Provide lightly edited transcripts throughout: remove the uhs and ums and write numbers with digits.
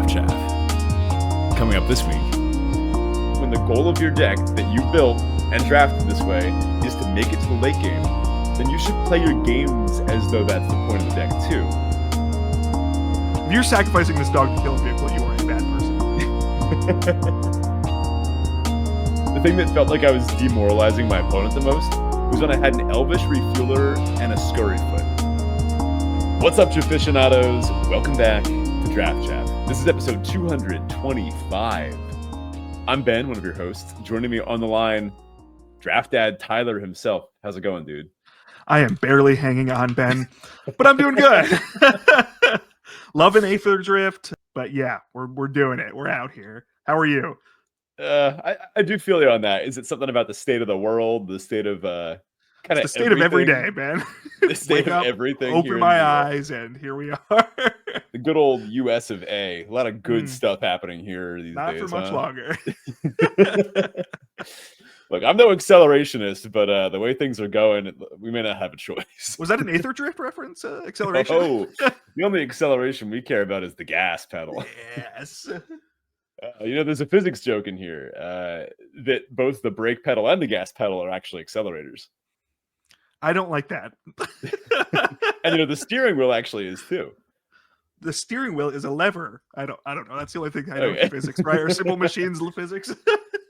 Draft Chaff. Coming up this week, when the goal of your deck that you built and drafted this way is to make it to the late game, then you should play your games as though that's the point of the deck too. If you're sacrificing this dog to kill a vehicle, you are a bad person. The thing that felt like I was demoralizing my opponent the most was when I had an Elvish Refueler and a Scurryfoot. What's up, Chaffissionados? Welcome back to Draft Chaff. This is episode 225. I'm Ben, one of your hosts. Joining me on the line, Draft Dad Tyler himself. How's it going, dude? I am barely hanging on, Ben, but I'm doing good. Loving Aetherdrift, but yeah, we're doing it. We're out here. How are you? I do feel you on that. Is it something about the state of the world, the state of kind of the state of every day, man? The state Wake of up, everything. open my eyes, and here we are. The good old US of A. A lot of good stuff happening here these Not days. for much longer. Look, I'm no accelerationist, but the way things are going, we may not have a choice. Was that an Aetherdrift reference? Acceleration? Oh, the only acceleration we care about is the gas pedal. Yes. There's a physics joke in here that both the brake pedal and the gas pedal are actually accelerators. I don't like that. And the steering wheel actually is too. The steering wheel is a lever. I don't know. That's the only thing I know in physics, right? Or simple machines physics.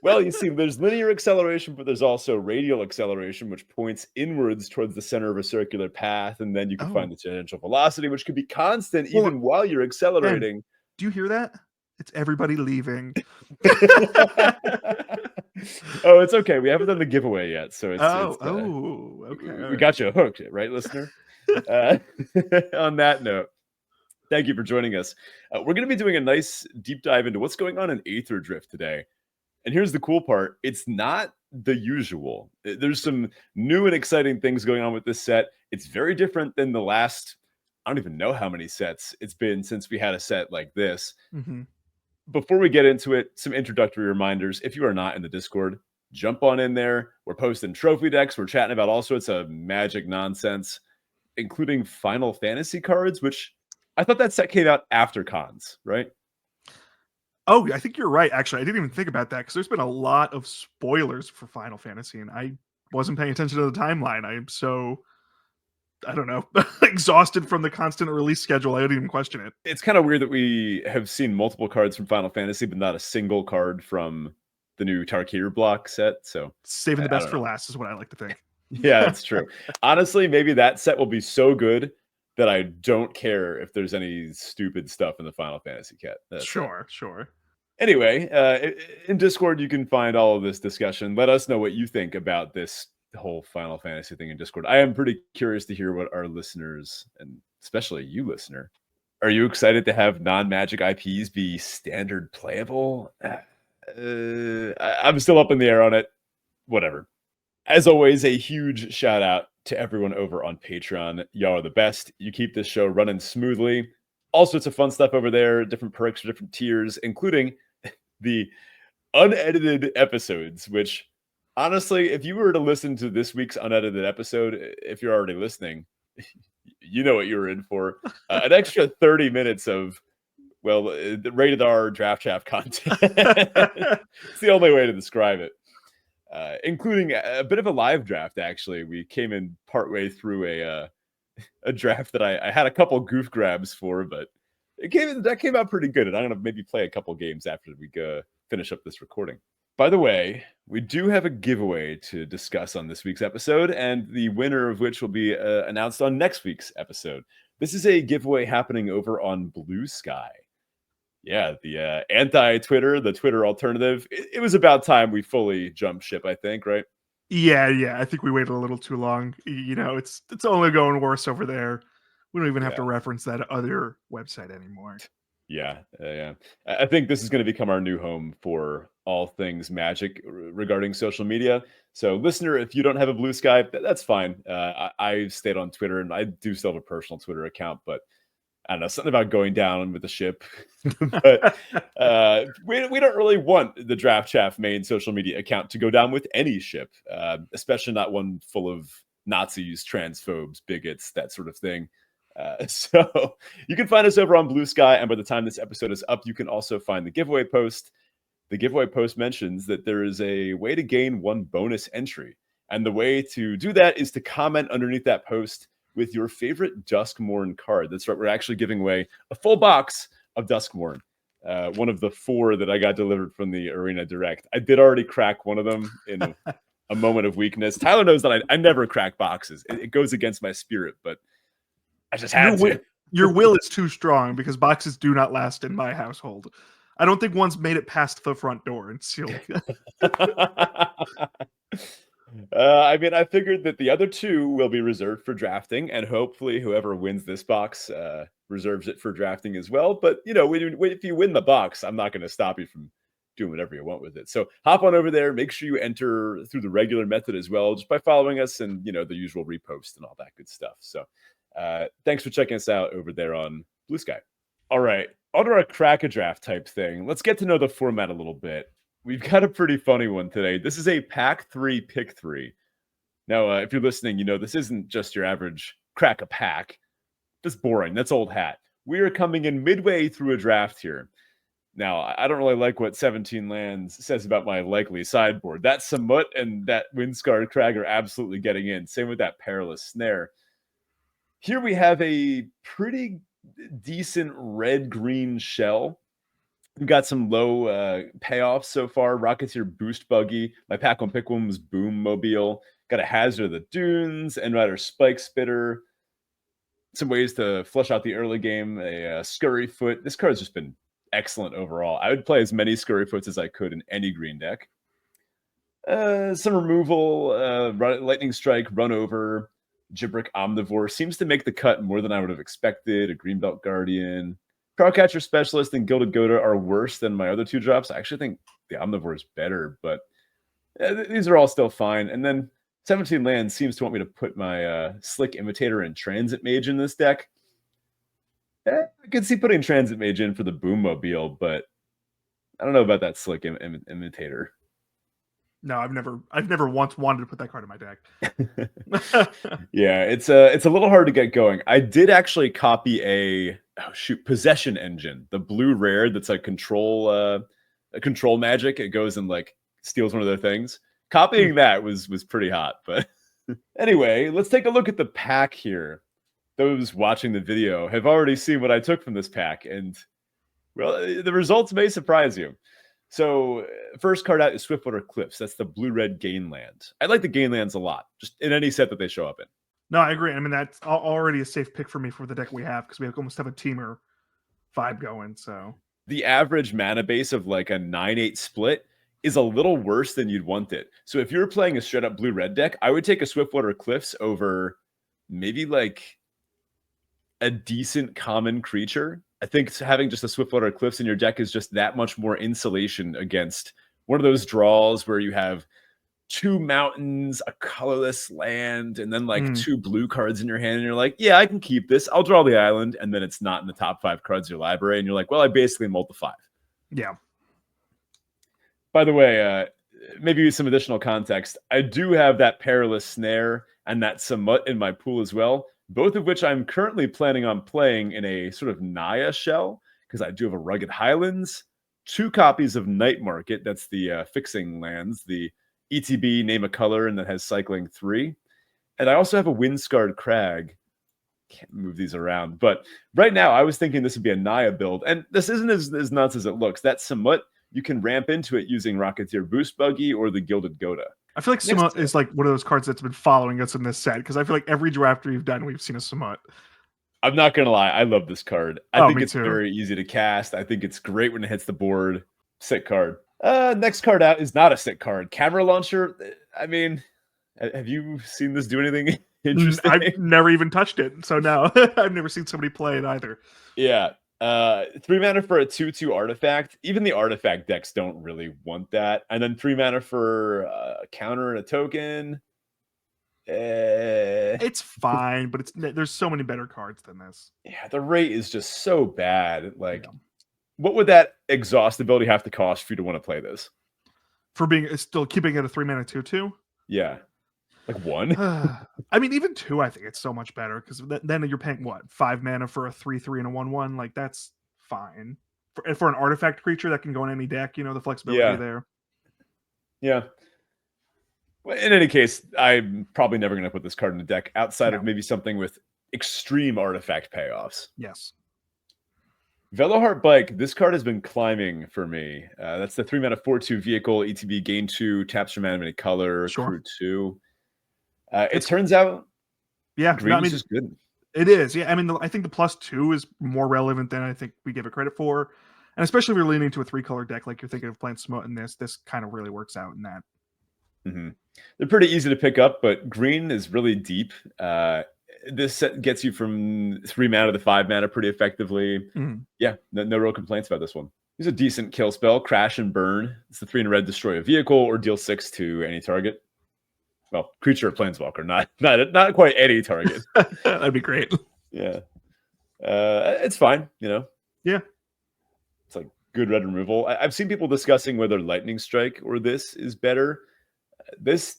Well, you see, there's linear acceleration, but there's also radial acceleration, which points inwards towards the center of a circular path, and then you can find the tangential velocity, which can be constant even while you're accelerating. Ben, do you hear that? It's everybody leaving. Oh, it's okay. We haven't done the giveaway yet, so it's okay. We got you hooked, right, listener? On that note, thank you for joining us. We're going to be doing a nice deep dive into what's going on in Aetherdrift today. And here's the cool part. It's not the usual. There's some new and exciting things going on with this set. It's very different than the last, I don't even know how many sets it's been since we had a set like this. Mm-hmm. Before we get into it, some introductory reminders. If you are not in the Discord, jump on in there. We're posting trophy decks. We're chatting about all sorts of magic nonsense, including Final Fantasy cards, which I thought that set came out after cons, right? Oh, I think you're right. Actually, I didn't even think about that because there's been a lot of spoilers for Final Fantasy, and I wasn't paying attention to the timeline. I am so, I don't know, exhausted from the constant release schedule. I didn't even question it. It's kind of weird that we have seen multiple cards from Final Fantasy, but not a single card from the new Tarkir block set. So saving the best for last is what I like to think. Yeah, that's true. Honestly, maybe that set will be so good that I don't care if there's any stupid stuff in the Final Fantasy kit. Sure. Anyway, in Discord, you can find all of this discussion. Let us know what you think about this whole Final Fantasy thing in Discord. I am pretty curious to hear what our listeners, and especially you, listener, are you excited to have non-Magic IPs be standard playable? I'm still up in the air on it. Whatever. As always, a huge shout out to everyone over on Patreon. Y'all are the best. You keep this show running smoothly. All sorts of fun stuff over there, different perks for different tiers, including the unedited episodes, which honestly, if you were to listen to this week's unedited episode, if you're already listening, you know what you were in for. An extra 30 minutes of, the rated R Draft Chaff content. It's the only way to describe it. Including a bit of a live draft, actually. We came in partway through a draft that I had a couple goof grabs for, but that came out pretty good, and I'm going to maybe play a couple games after we finish up this recording. By the way, we do have a giveaway to discuss on this week's episode, and the winner of which will be announced on next week's episode. This is a giveaway happening over on Blue Sky. Yeah, the anti-Twitter, the Twitter alternative. It was about time we fully jumped ship, I think, right? Yeah. I think we waited a little too long. It's only going worse over there. We don't even have to reference that other website anymore. Yeah. I think this is going to become our new home for all things Magic regarding social media. So, listener, if you don't have a Blue Sky, that's fine. I stayed on Twitter, and I do still have a personal Twitter account, but I don't know, something about going down with the ship. But we don't really want the Draft Chaff main social media account to go down with any ship, especially not one full of Nazis, transphobes, bigots, that sort of thing. So you can find us over on Blue Sky, and by the time this episode is up, you can also find the giveaway post. The giveaway post mentions that there is a way to gain 1 bonus entry. And the way to do that is to comment underneath that post with your favorite Duskmourn card. That's right, we're actually giving away a full box of Duskmourn. One of the 4 that I got delivered from the Arena Direct. I did already crack one of them in a moment of weakness. Tyler knows that I never crack boxes. It goes against my spirit, but I just had to. Your will is too strong because boxes do not last in my household. I don't think one's made it past the front door and sealed. I mean, I figured that the other 2 will be reserved for drafting, and hopefully whoever wins this box reserves it for drafting as well. But, if you win the box, I'm not going to stop you from doing whatever you want with it. So hop on over there. Make sure you enter through the regular method as well, just by following us and, the usual repost and all that good stuff. So thanks for checking us out over there on Blue Sky. All right, on to our crack a draft type thing. Let's get to know the format a little bit. We've got a pretty funny one today. This is a pack 3, pick 3. Now, if you're listening, this isn't just your average crack a pack. That's boring. That's old hat. We are coming in midway through a draft here. Now, I don't really like what 17 Lands says about my likely sideboard. That Samut and that Windscarred Crag are absolutely getting in. Same with that Perilous Snare. Here we have a pretty decent red-green shell. We've got some low payoffs so far. Rocketeer Boost Buggy. My pack on pick one was Boom Mobile. Got a Hazard of the Dunes, End Rider Spike Spitter. Some ways to flush out the early game. A Scurryfoot. This card's just been excellent overall. I would play as many Scurryfoots as I could in any green deck. Some removal. Lightning Strike, Run Over. Gibrick Omnivore. Seems to make the cut more than I would have expected. A Greenbelt Guardian. Crowdcatcher Specialist and Gilded Goda are worse than my other 2 drops. I actually think the Omnivore is better, but these are all still fine. And then 17 Lands seems to want me to put my Slick Imitator and Transit Mage in this deck. I could see putting Transit Mage in for the Boom Mobile, but I don't know about that Slick Imitator. No, I've never once wanted to put that card in my deck. Yeah, it's a little hard to get going. I did actually copy a Possession Engine, the blue rare that's a control magic. It goes and steals one of their things. Copying that was pretty hot, but anyway, let's take a look at the pack here. Those watching the video have already seen what I took from this pack, and well, the results may surprise you. So first card out is Swiftwater Cliffs. That's the blue-red Gainland. I like the Gainlands a lot, just in any set that they show up in. No, I agree. I mean, that's already a safe pick for me for the deck we have because we almost have a teamer vibe going. So the average mana base of a 9-8 split is a little worse than you'd want it. So if you're playing a straight-up blue-red deck, I would take a Swiftwater Cliffs over maybe a decent common creature. I think having just a Swiftwater Cliffs in your deck is just that much more insulation against one of those draws where you have 2 mountains, a colorless land, and then 2 blue cards in your hand, and you're like, yeah, I can keep this. I'll draw the island, and then it's not in the top 5 cards of your library, and you're like, well, I basically mulled the 5. Yeah. By the way, maybe some additional context. I do have that Perilous Snare and that Samut in my pool as well, both of which I'm currently planning on playing in a sort of Naya shell, because I do have a Rugged Highlands, 2 copies of Night Market, that's the fixing lands, the ETB, name a color, and that has cycling 3. And I also have a Windscarred Crag. Can't move these around. But right now, I was thinking this would be a Naya build. And this isn't as nuts as it looks. That Samut, you can ramp into it using Rocketeer Boost Buggy or the Gilded Goda. I feel like Samut is one of those cards that's been following us in this set, because I feel like every draft we've done, we've seen a Samut. I'm not going to lie. I love this card. I think it's very easy to cast. I think it's great when it hits the board. Sick card. Next card out is not a sick card. Camera Launcher. I mean, have you seen this do anything interesting? I've never even touched it. So no, I've never seen somebody play it either. Yeah. 3 mana for a 2/2 artifact. Even the artifact decks don't really want that. And then 3 mana for a counter and a token. It's fine, but there's so many better cards than this. Yeah, the rate is just so bad. What would that exhaust ability have to cost for you to want to play this? For being still keeping it a 3 mana 2/2? Yeah. Like 1? I mean, even 2, I think it's so much better because then you're paying what 5 mana for a 3/3 and a 1/1. Like that's fine for an artifact creature that can go in any deck. You know, the flexibility Yeah. there. Yeah. Well, in any case, I'm probably never going to put this card in the deck outside of No. maybe something with extreme artifact payoffs. Yes. Veloheart Bike, this card has been climbing for me. That's the 3 mana 4/2 vehicle, ETB, gain 2, taps your mana of any color, Sure. crew 2. It It's turns out yeah. green No, I is mean, just good. it is. Yeah. I mean, I think the +2 is more relevant than I think we give it credit for, and especially if you're leaning to a 3-color deck, like you're thinking of playing Smote in this kind of really works out in that. They're pretty easy to pick up, but green is really deep. This set gets you from 3 mana to 5 mana pretty effectively. Mhm. Yeah, no real complaints about this one. Here's a decent kill spell, Crash and Burn. It's the 3 and red, destroy a vehicle or deal 6 to any target. Well, creature or planeswalker, not quite any target. That'd be great. Yeah. It's fine, you know. Yeah. It's like good red removal. I've seen people discussing whether Lightning Strike or this is better. This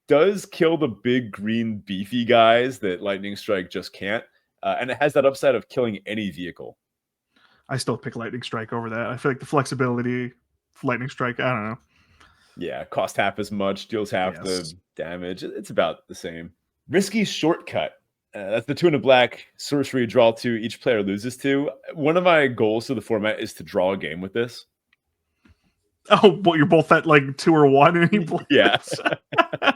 does kill the big green beefy guys that Lightning Strike just can't. And it has that upside of killing any vehicle. I still pick Lightning Strike over that. I feel like the flexibility, Lightning Strike, I don't know. Yeah, cost half as much, deals half the damage. It's about the same. Risky Shortcut. That's the 2 and a black sorcery, draw 2, each player loses 2. One of my goals to the format is to draw a game with this. Oh, but you're both at like 2 or 1 and he plays. Yeah.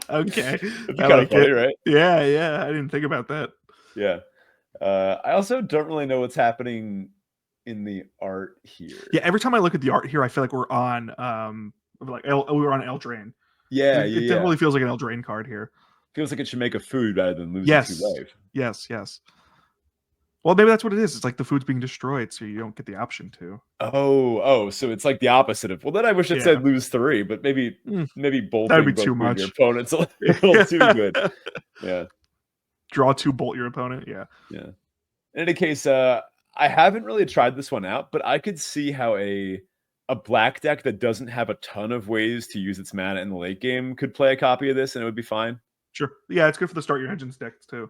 Okay. That'd be kind of funny, right? Yeah. I didn't think about that. Yeah. I also don't really know what's happening in the art here. Yeah, every time I look at the art here, I feel like we're on we were on Eldraine. Yeah, It definitely feels like an Eldraine card here. Feels like it should make a food rather than losing 2 life. Yes. Well, maybe that's what it is. It's like the food's being destroyed, so you don't get the option to. Oh, so it's like the opposite of. Well, then I wish it said lose 3, but maybe both that'd be too much. your opponent's a little too good. Yeah. Draw 2, bolt your opponent. Yeah. In any case, I haven't really tried this one out, but I could see how a black deck that doesn't have a ton of ways to use its mana in the late game could play a copy of this, and it would be fine. Sure. Yeah, it's good for the start your engines decks too.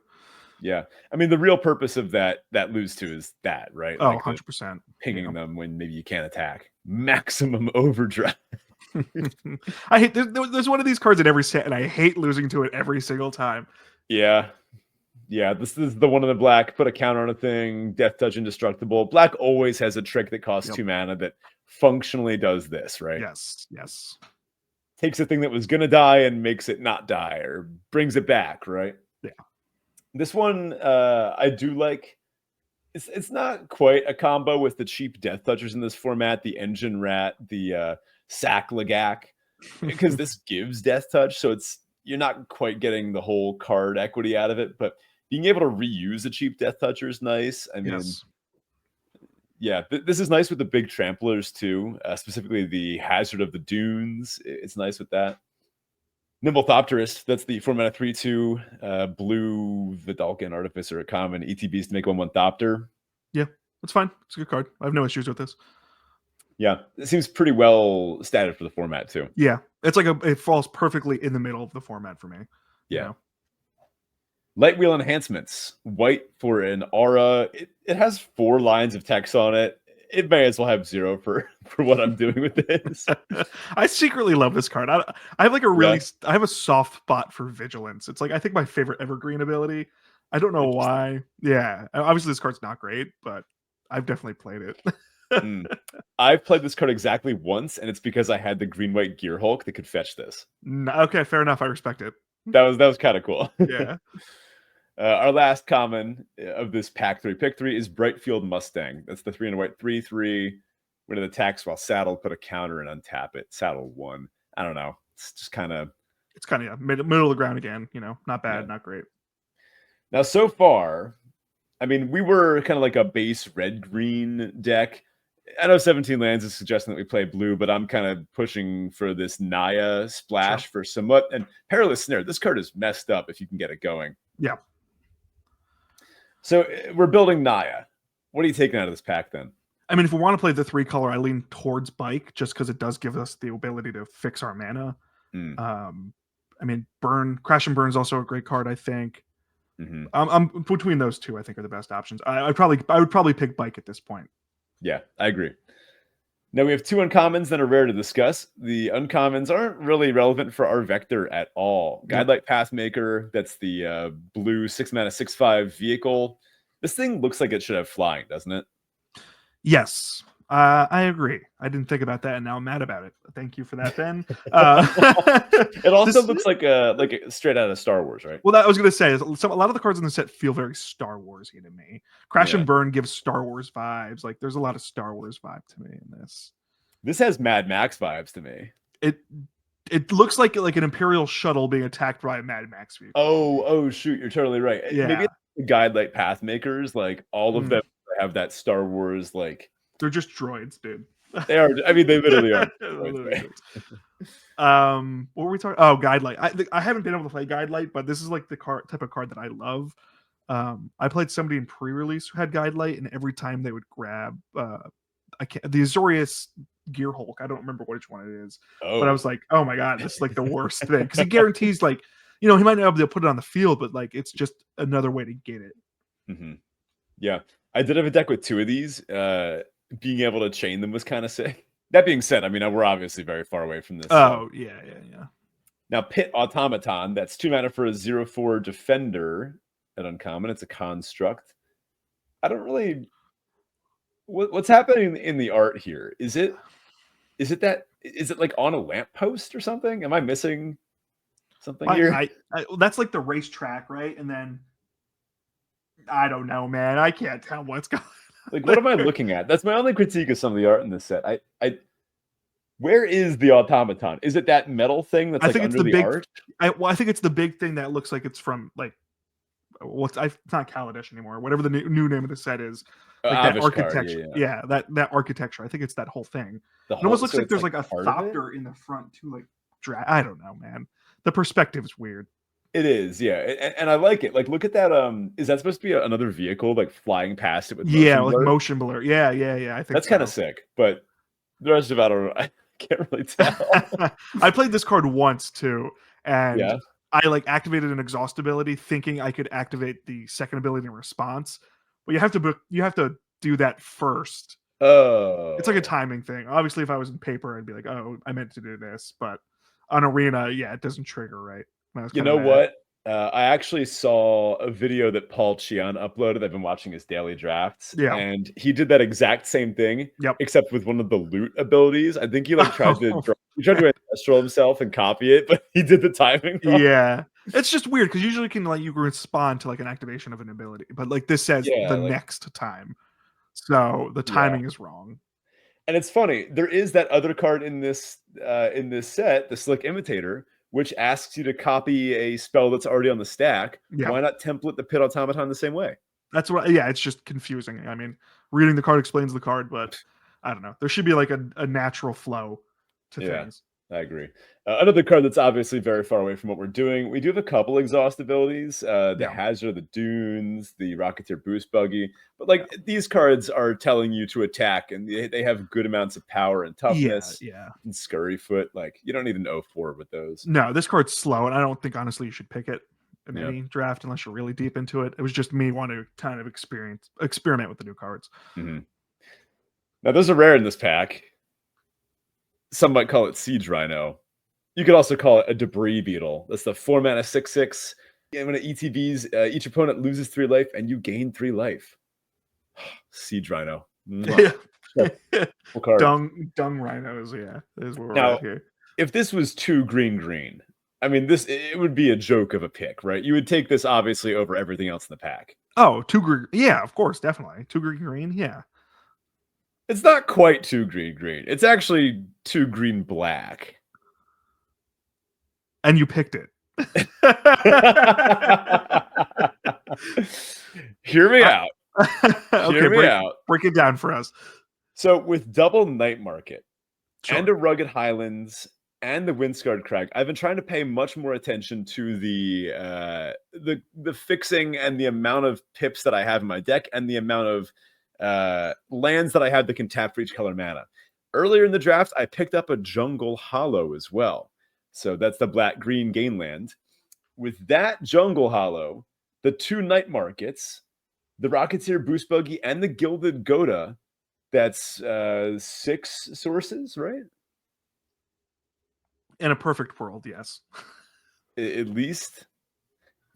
Yeah. I mean, the real purpose of that lose 2 is that, right? Oh, like 100%. Pinging them when maybe you can't attack. Maximum overdrive. I hate there's one of these cards in every set, and I hate losing to it every single time. Yeah. This is the one in the black. Put a counter on a thing. Death Touch indestructible. Black always has a trick that costs 2 mana that functionally does this, right? Yes. Takes a thing that was gonna die and makes it not die, or brings it back, right? Yeah. This one I do like. It's not quite a combo with the cheap Death Touchers in this format, the Engine Rat, the Sack Lagak, because this gives Death Touch, so you're not quite getting the whole card equity out of it, but being able to reuse a cheap Death Toucher is nice. I mean, yeah, this is nice with the big tramplers too, specifically the Hazard of the Dunes. It's nice with that. Nimble Thopterist, that's the 4 mana 3/2 blue Vidalcan Artificer, a common ETBs to make 1/1 Thopter. Yeah, that's fine. It's a good card. I have no issues with this. Yeah, it seems pretty well statted for the format too. Yeah, it's like it falls perfectly in the middle of the format for me. Yeah. You know? Light Wheel Enhancements. White for an aura. It has 4 lines of text on it. It may as well have 0 for what I'm doing with this. I secretly love this card. I have like I have a soft spot for Vigilance. It's like I think my favorite evergreen ability. I don't know why. Yeah, obviously this card's not great, but I've definitely played it. I've played this card exactly once, and it's because I had the green-white Gear Hulk that could fetch this. Okay, fair enough. I respect it. That was kind of cool. Yeah. Our last common of this pack 3 pick 3 is Brightfield Mustang. That's the 3 and a white 3/3. When it attacks while saddled, put a counter and untap it. Saddle 1. I don't know. It's just kind of. It's kind of middle of the ground again. You know, not bad, not great. Now so far, I mean, we were kind of like a base red-green deck. I know 17 lands is suggesting that we play blue, but I'm kind of pushing for this Naya splash for somewhat. And Perilous Snare. This card is messed up if you can get it going. Yeah. So we're building Naya. What are you taking out of this pack then? I mean, if we want to play the 3-color, I lean towards Bike just because it does give us the ability to fix our mana. I mean, Crash and Burn is also a great card, I think. Mm-hmm. I'm between those two, I think, are the best options. I would probably pick Bike at this point. Yeah, I agree. Now we have two uncommons that are rare to discuss. The uncommons aren't really relevant for our vector at all. Yep. Guidelight Pathmaker, that's the blue 6-mana 6/5 vehicle. This thing looks like it should have flying, doesn't it? Yes, I agree. I didn't think about that, and now I'm mad about it. Thank you for that, Ben. It also looks like straight out of Star Wars, right? Well, that I was going to say, a lot of the cards in the set feel very Star Warsy to me. Crash Yeah. and Burn gives Star Wars vibes. Like, there's a lot of Star Wars vibe to me in this. This has Mad Max vibes to me. It looks like an Imperial shuttle being attacked by a Mad Max vehicle. Oh, shoot, you're totally right. Yeah. Maybe the Guidelight Pathmakers, like all of them have that Star Wars, like they're just droids, dude. They are. I mean, they literally are. What were we talking? Oh, Guidelight. I haven't been able to play Guidelight, but this is like the type of card that I love. I played somebody in pre-release who had Guidelight, and every time they would grab the Azorius Gear Hulk. I don't remember which one it is, but I was like, oh my god, this is like the worst thing because it guarantees like he might not be able to put it on the field, but like it's just another way to get it. Mm-hmm. Yeah, I did have a deck with two of these. Being able to chain them was kind of sick. That being said, I mean, we're obviously very far away from this. Oh, yeah. Now, Pit Automaton, that's 2 mana for a 0/4 defender at uncommon. It's a construct. I don't really... What's happening in the art here? Is it like on a lamppost or something? Am I missing something here? That's like the racetrack, right? And then... I don't know, man. I can't tell what's going on. Like, what am I looking at? That's my only critique of some of the art in this set. Where is the automaton? Is it that metal thing that's under the art? I think it's the big thing that looks like it's from like it's not Kaladesh anymore. Whatever the new name of the set is, like that architecture. Yeah, that architecture. I think it's that whole thing. It almost looks like there's like a thopter in the front too. Like I don't know, man. The perspective is weird. It is, yeah, and I like it. Like, look at that. Is that supposed to be another vehicle like flying past it with motion blur? Yeah. I think that's kind of sick. But the rest of it, I don't know. I can't really tell. I played this card once too, and I like activated an exhaust ability, thinking I could activate the second ability in response. But you have to do that first. Oh, it's like a timing thing. Obviously, if I was in paper, I'd be like, "Oh, I meant to do this," but on Arena, it doesn't trigger right. You know what? I actually saw a video that Paul Chian uploaded. I've been watching his daily drafts, and he did that exact same thing, except with one of the loot abilities. I think he tried to ancestral himself and copy it, but he did the timing wrong. Yeah, it's just weird because usually you can respond to like an activation of an ability, but like this says next time, so the timing is wrong. And it's funny. There is that other card in this set, the Slick Imitator, which asks you to copy a spell that's already on the stack. Why not template the Pit Automaton the same way? That's what. Yeah, it's just confusing. I mean, reading the card explains the card, but I don't know. There should be like a natural flow to things. I agree. Another card that's obviously very far away from what we're doing. We do have a couple exhaust abilities. The Hazard of the Dunes, the Rocketeer Boost Buggy. But these cards are telling you to attack, and they have good amounts of power and toughness. And Scurry Foot. You don't need an 0/4 with those. No, this card's slow, and I don't think honestly you should pick it in any draft unless you're really deep into it. It was just me wanting to kind of experiment with the new cards. Mm-hmm. Now there's a rare in this pack. Some might call it Siege Rhino. You could also call it a Debris Beetle. That's the 4 mana 6/6. And when it ETBs, each opponent loses 3 life, and you gain 3 life. Siege Rhino. Dung rhinos, is where we're at here. If this was 2 green, I mean, it would be a joke of a pick, right? You would take this obviously over everything else in the pack. Oh, 2 green, yeah, of course, definitely 2 green, yeah. It's not quite 2 green. It's actually 2 green-black. And you picked it. Hear me out. Hear me out. Break it down for us. So with double Night Market and a Rugged Highlands and the Windscarred Crag, I've been trying to pay much more attention to the fixing and the amount of pips that I have in my deck and the amount of lands that I have that can tap for each color mana. Earlier in the draft, I picked up a Jungle Hollow as well. So that's the black-green gain land. With that jungle hollow, the 2 night markets, the Rocketeer Boost Buggy, and the Gilded Goda, that's 6 sources, right? In a perfect world, yes. At least.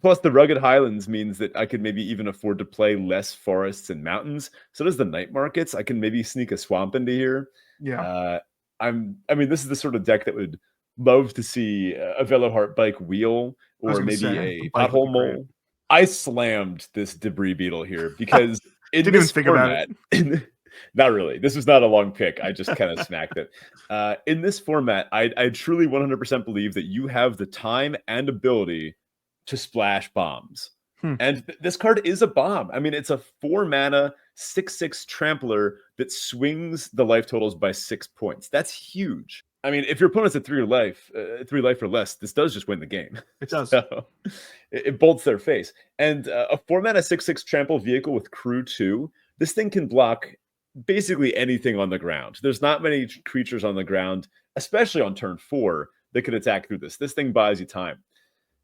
Plus, the Rugged Highlands means that I could maybe even afford to play less forests and mountains. So does the night markets. I can maybe sneak a swamp into here. Yeah. I mean, this is the sort of deck that would love to see a Veloheart Bike wheel I was or gonna maybe say, the a bike would be Pothole great. Mole. I slammed this Debris Beetle here because in Didn't even this think about it. format, not really. This was not a long pick. I just kind of smacked it. In this format, I truly 100% believe that you have the time and ability to splash bombs. Hmm. And this card is a bomb. I mean, it's a 4 mana 6/6 trampler that swings the life totals by 6 points. That's huge. I mean, if your opponent's at 3 life or less, this does just win the game. It does. So it bolts their face. And a 4 mana 6/6 trample vehicle with crew 2, this thing can block basically anything on the ground. There's not many creatures on the ground, especially on turn 4, that could attack through this. This thing buys you time.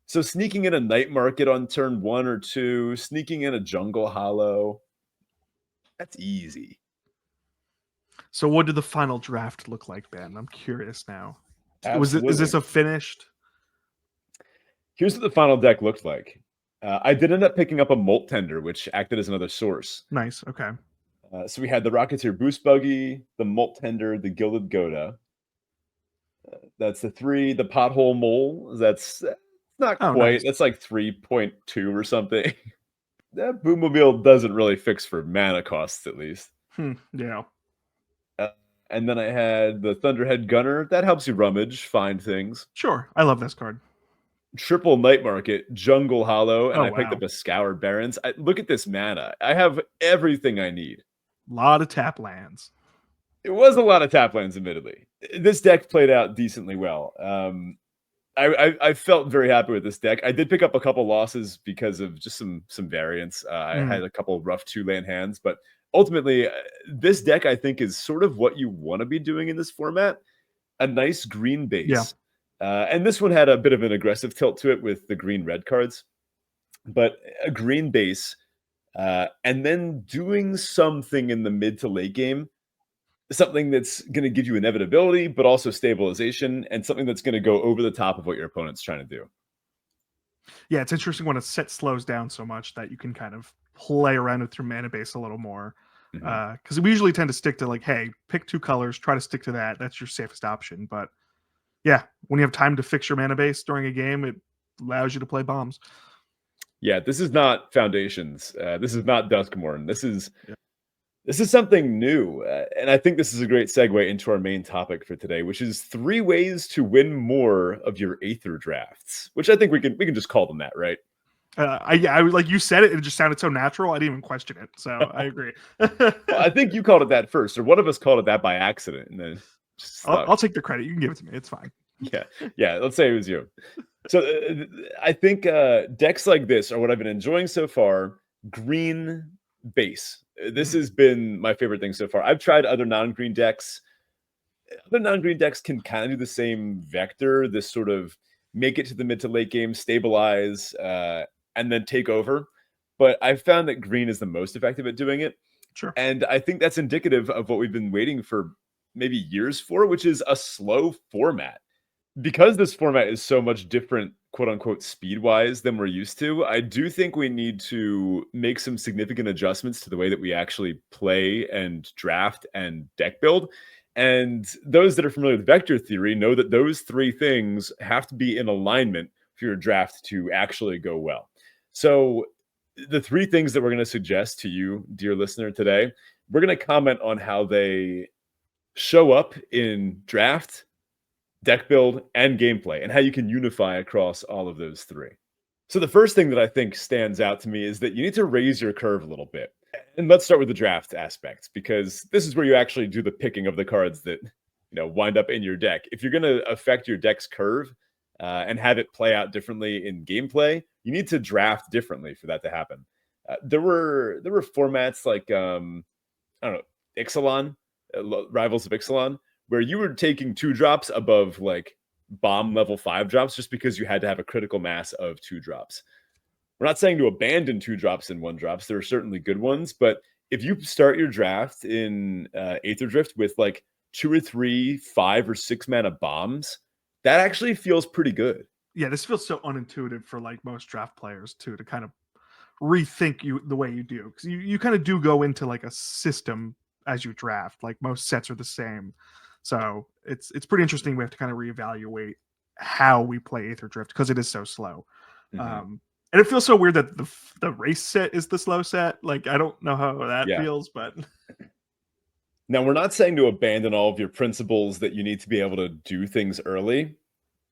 So sneaking in a night market on turn 1 or 2, sneaking in a jungle hollow, that's easy. So what did the final draft look like, Ben? I'm curious now. Absolutely. Is this a finished? Here's what the final deck looked like. I did end up picking up a Molt Tender, which acted as another source. Nice. Okay. So we had the Rocketeer Boost Buggy, the Molt Tender, the Gilded Goda. That's the 3. The Pothole Mole, that's not quite. Nice. That's like 3.2 or something. That Boommobile doesn't really fix for mana costs, at least. Yeah. And then I had the Thunderhead Gunner. That helps you rummage, find things. Sure. I love this card. Triple Night Market, Jungle Hollow, and I picked wow. up a Scoured Barrens. Look at this mana. I have everything I need. A lot of tap lands. It was a lot of tap lands, admittedly. This deck played out decently well. I felt very happy with this deck. I did pick up a couple losses because of just some variance. I had a couple rough 2-land hands, but ultimately, this deck, I think, is sort of what you want to be doing in this format. A nice green base. Yeah. And this one had a bit of an aggressive tilt to it with the green-red cards. But a green base, and then doing something in the mid to late game, something that's going to give you inevitability, but also stabilization, and something that's going to go over the top of what your opponent's trying to do. Yeah, it's interesting when a set slows down so much that you can kind of play around with your mana base a little more. Because we usually tend to stick to like, hey, pick 2 colors, try to stick to that. That's your safest option. But yeah, when you have time to fix your mana base during a game, it allows you to play bombs. Yeah, this is not Foundations. This is not Duskmorn. This is something new. And I think this is a great segue into our main topic for today, which is 3 ways to win more of your Aetherdrafts, which I think we can just call them that, right? I like you said it, it just sounded so natural. I didn't even question it. So I agree. Well, I think you called it that first, or one of us called it that by accident. And then I'll take the credit. You can give it to me. It's fine. Yeah. Let's say it was you. So I think decks like this are what I've been enjoying so far. Green base. This has been my favorite thing so far. I've tried other non-green decks. Other non-green decks can kind of do the same vector, this sort of make it to the mid to late game, stabilize, and then take over. But I've found that green is the most effective at doing it. Sure. And I think that's indicative of what we've been waiting for maybe years for, which is a slow format. Because this format is so much different, quote unquote, speed wise than we're used to, I do think we need to make some significant adjustments to the way that we actually play and draft and deck build. And those that are familiar with vector theory know that those 3 things have to be in alignment for your draft to actually go well. So the 3 things that we're going to suggest to you, dear listener, today, we're going to comment on how they show up in draft, deck build, and gameplay, and how you can unify across all of those 3. So the first thing that I think stands out to me is that you need to raise your curve a little bit. And let's start with the draft aspect, because this is where you actually do the picking of the cards that wind up in your deck. If you're going to affect your deck's curve and have it play out differently in gameplay, you need to draft differently for that to happen. There were formats like I don't know, Ixalan, Rivals of Ixalan, where you were taking 2 drops above like bomb level 5 drops just because you had to have a critical mass of 2 drops. We're not saying to abandon 2 drops and 1 drops. There are certainly good ones, but if you start your draft in Aetherdrift with like 2 or 3, 5 or 6 mana bombs, that actually feels pretty good. Yeah, this feels so unintuitive for like most draft players too, to kind of rethink the way you do, because you kind of do go into like a system as you draft. Like most sets are the same, so it's pretty interesting. We have to kind of reevaluate how we play Aetherdrift because it is so slow. And it feels so weird that the race set is the slow set. Like I don't know how that feels, but now we're not saying to abandon all of your principles that you need to be able to do things early.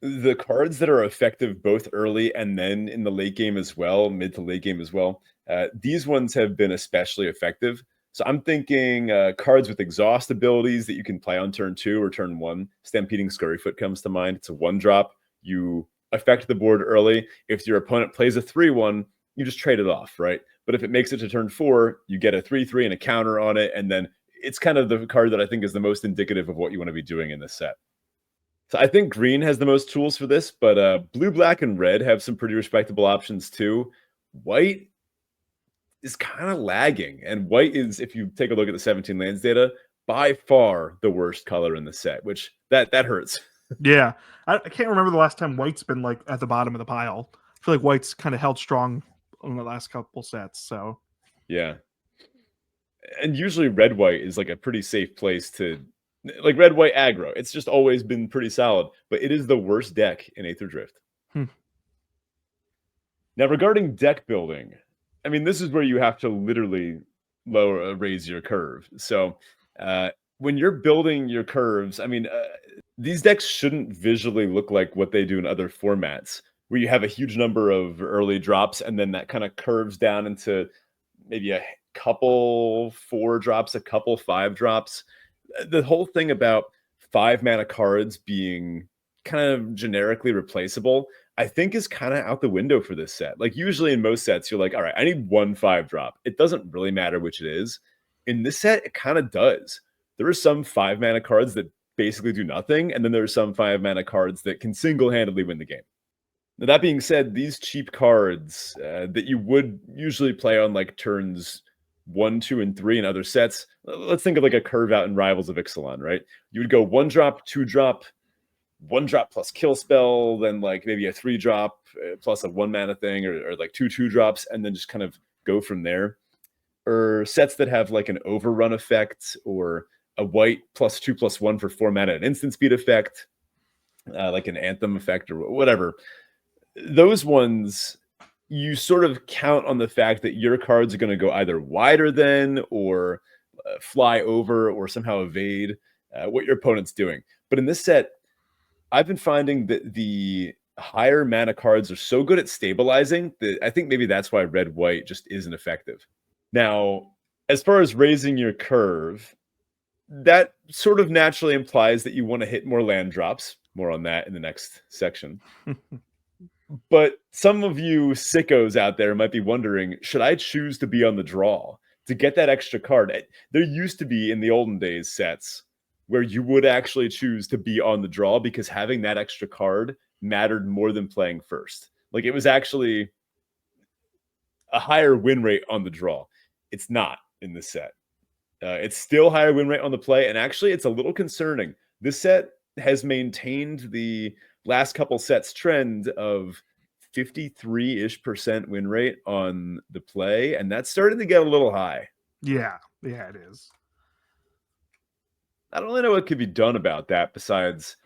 The cards that are effective both early and then in the late game as well, mid to late game as well, these ones have been especially effective. So I'm thinking cards with exhaust abilities that you can play on turn 2 or turn 1. Stampeding Scurryfoot comes to mind. It's a 1-drop. You affect the board early. If your opponent plays a 3-1, you just trade it off, right? But if it makes it to turn 4, you get a 3-3 and a counter on it, and then it's kind of the card that I think is the most indicative of what you want to be doing in this set. So I think green has the most tools for this, but blue, black, and red have some pretty respectable options too. White is kind of lagging, and white is, if you take a look at the 17 lands data, by far the worst color in the set, which that hurts. Yeah, I can't remember the last time white's been like at the bottom of the pile. I feel like white's kind of held strong on the last couple sets. So yeah, and usually red white is like a pretty safe place to, like red white aggro. It's just always been pretty solid, but it is the worst deck in Aetherdrift. Now, regarding deck building, I mean, this is where you have to literally raise your curve. So when you're building your curves, I mean, these decks shouldn't visually look like what they do in other formats, where you have a huge number of early drops and then that kind of curves down into maybe a couple 4 drops, a couple 5 drops. The whole thing about 5 mana cards being kind of generically replaceable, I think, is kind of out the window for this set. Like usually in most sets, you're like, all right, I need 1 5-drop. It doesn't really matter which it is. In this set, it kind of does. There are some 5 mana cards that basically do nothing, and then there are some 5 mana cards that can single-handedly win the game. Now, that being said, these cheap cards that you would usually play on like turns 1, 2, and 3 in other sets, let's think of like a curve out in Rivals of Ixalan, right? You would go 1-drop, 2-drop, 1-drop plus kill spell, then like maybe a 3-drop plus a 1 mana thing, or like 2 2-drops, and then just kind of go from there. Or sets that have like an overrun effect, or a white +2/+1 for 4 mana, an instant speed effect, like an Anthem effect or whatever. Those ones, you sort of count on the fact that your cards are going to go either wider than, or fly over, or somehow evade what your opponent's doing. But in this set, I've been finding that the higher mana cards are so good at stabilizing that I think maybe that's why red-white just isn't effective. Now, as far as raising your curve, that sort of naturally implies that you want to hit more land drops. More on that in the next section. But some of you sickos out there might be wondering, should I choose to be on the draw to get that extra card? There used to be in the olden days sets where you would actually choose to be on the draw because having that extra card mattered more than playing first. Like it was actually a higher win rate on the draw. It's not in this set. It's still higher win rate on the play, and actually it's a little concerning. This set has maintained the last couple sets trend of 53-ish% win rate on the play, and that's starting to get a little high. Yeah, it is. I don't really know what could be done about that besides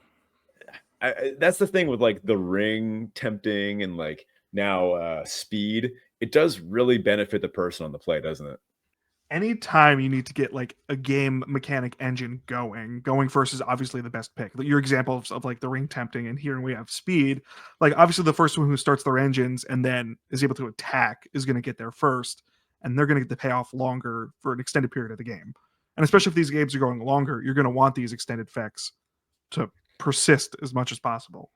that's the thing with like the ring tempting and like now speed. It does really benefit the person on the play, doesn't it? Anytime you need to get like a game mechanic engine going first is obviously the best pick. Your examples of like the ring tempting, and here we have speed. Like obviously the first one who starts their engines and then is able to attack is going to get there first, and they're going to get the payoff longer for an extended period of the game. And especially if these games are going longer, you're going to want these extended effects to persist as much as possible.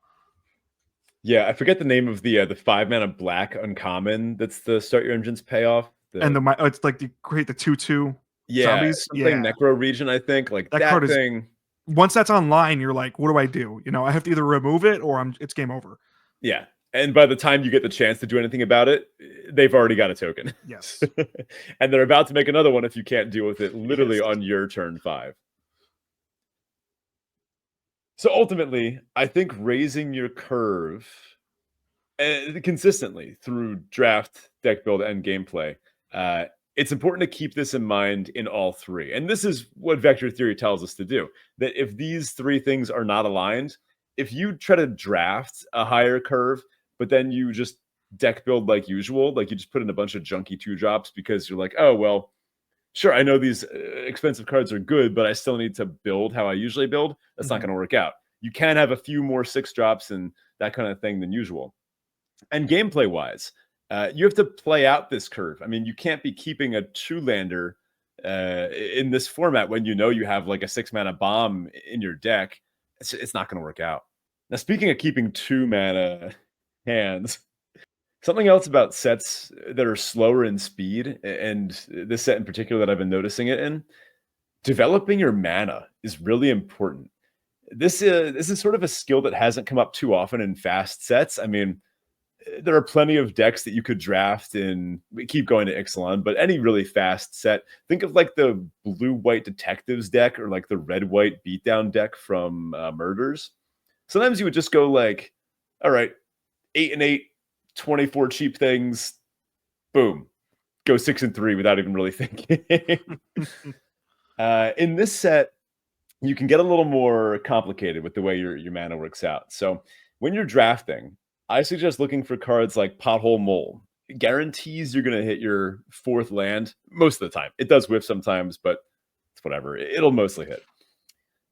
Yeah, I forget the name of the 5 mana black uncommon. That's the start your engines payoff. And it's like you create the 2/2 zombies. Yeah, Necro region, I think. Like that card thing. once that's online, you're like, what do I do? You know, I have to either remove it or it's game over. Yeah. And by the time you get the chance to do anything about it, they've already got a token. Yes. And they're about to make another one if you can't deal with it literally Yes. on your turn 5. So ultimately, I think raising your curve consistently through draft, deck build, and gameplay, uh, it's important to keep this in mind in all 3. And this is what vector theory tells us to do. That if these 3 things are not aligned, if you try to draft a higher curve, but then you just deck build like usual, like you just put in a bunch of junky 2-drops because you're like, oh, well, sure, I know these expensive cards are good, but I still need to build how I usually build. That's not going to work out. You can have a few more 6-drops and that kind of thing than usual. And gameplay wise, you have to play out this curve. I mean, you can't be keeping a 2-lander in this format when you know you have like a 6-mana bomb in your deck. It's not going to work out. Now, speaking of keeping 2-mana hands, something else about sets that are slower in speed, and this set in particular that I've been noticing it in, developing your mana is really important. This is sort of a skill that hasn't come up too often in fast sets. I mean, there are plenty of decks that you could draft in. We keep going to Ixalan, but any really fast set. Think of like the blue-white detectives deck or like the red-white beatdown deck from Murders. Sometimes you would just go like, all right, 8 and 8, 24 cheap things, boom, go 6 and 3 without even really thinking. In this set, you can get a little more complicated with the way your mana works out. So when you're drafting, I suggest looking for cards like Pothole Mole. It guarantees you're going to hit your 4th land most of the time. It does whiff sometimes, but it's whatever. It'll mostly hit.